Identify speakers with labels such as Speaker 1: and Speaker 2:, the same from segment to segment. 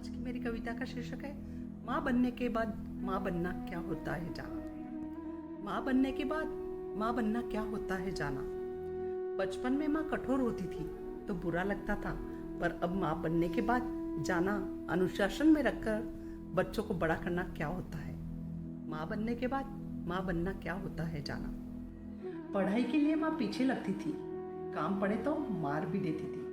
Speaker 1: आज की मेरी कविता का शीर्षक है माँ बनने के बाद माँ बनना क्या होता है जाना। माँ बनने के बाद माँ बनना क्या होता है जाना। बचपन में माँ कठोर होती थी तो बुरा लगता था, पर अब माँ बनने के बाद जाना अनुशासन में रखकर बच्चों को बड़ा करना क्या होता है। माँ बनने के बाद माँ बनना क्या होता है जाना। पढ़ाई के लिए माँ पीछे लगती थी, काम पड़े तो मार भी देती थी।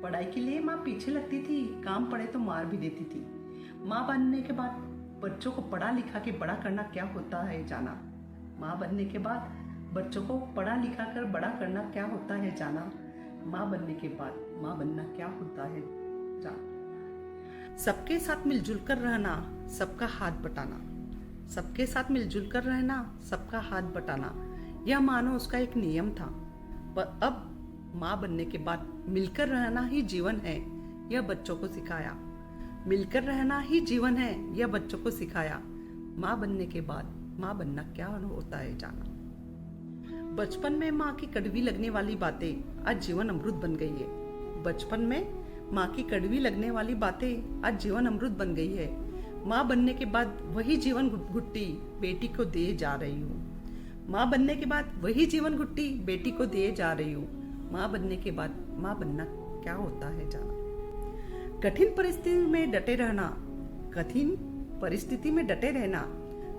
Speaker 1: पढ़ाई के लिए माँ पीछे लगती थी, काम पड़े तो मार भी देती थी। माँ बनने के बाद बच्चों को पढ़ा लिखा के बड़ा करना क्या होता है जाना। माँ बनने के बाद बच्चों को पढ़ा लिखा कर बड़ा करना क्या होता है जाना। माँ बनने के बाद माँ बनना क्या होता है जाना। सबके साथ मिलजुल कर रहना, सबका हाथ बटाना। सबके साथ मिलजुल कर रहना, सबका हाथ बटाना, यह मानो उसका एक नियम था। पर अब माँ बनने के बाद मिलकर रहना ही जीवन है, यह बच्चों को सिखाया। मिलकर रहना ही जीवन है, यह बच्चों को सिखाया। माँ बनने के बाद माँ बनना क्या होता है जाना। बचपन में माँ की कड़वी लगने वाली बातें आज जीवन अमृत बन गई है। बचपन में माँ की कड़वी लगने वाली बातें आज जीवन अमृत बन गई है। माँ बनने के बाद वही जीवन घुट्टी बेटी को दिए जा रही हूँ। माँ बनने के बाद वही जीवन घुट्टी बेटी को दिए जा रही हूँ। माँ बनने के बाद माँ बनना क्या होता है जाना। कठिन परिस्थिति में डटे रहना, कठिन परिस्थिति में डटे रहना,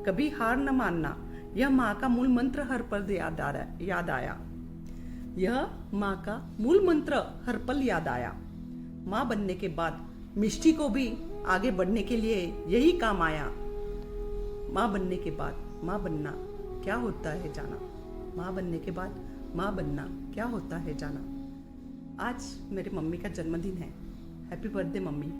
Speaker 1: कभी हार न मानना, यह माँ का मूल मंत्र हर पल याद आया। यह माँ का मूल मंत्र हर पल याद आया। माँ बनने के बाद मिष्टी को भी आगे बढ़ने के लिए यही काम आया। माँ बनने के बाद माँ बनना क्या होता है जाना। माँ बनने के बाद माँ बनना क्या होता है जाना। आज मेरे मम्मी का जन्मदिन है। Happy birthday mummy.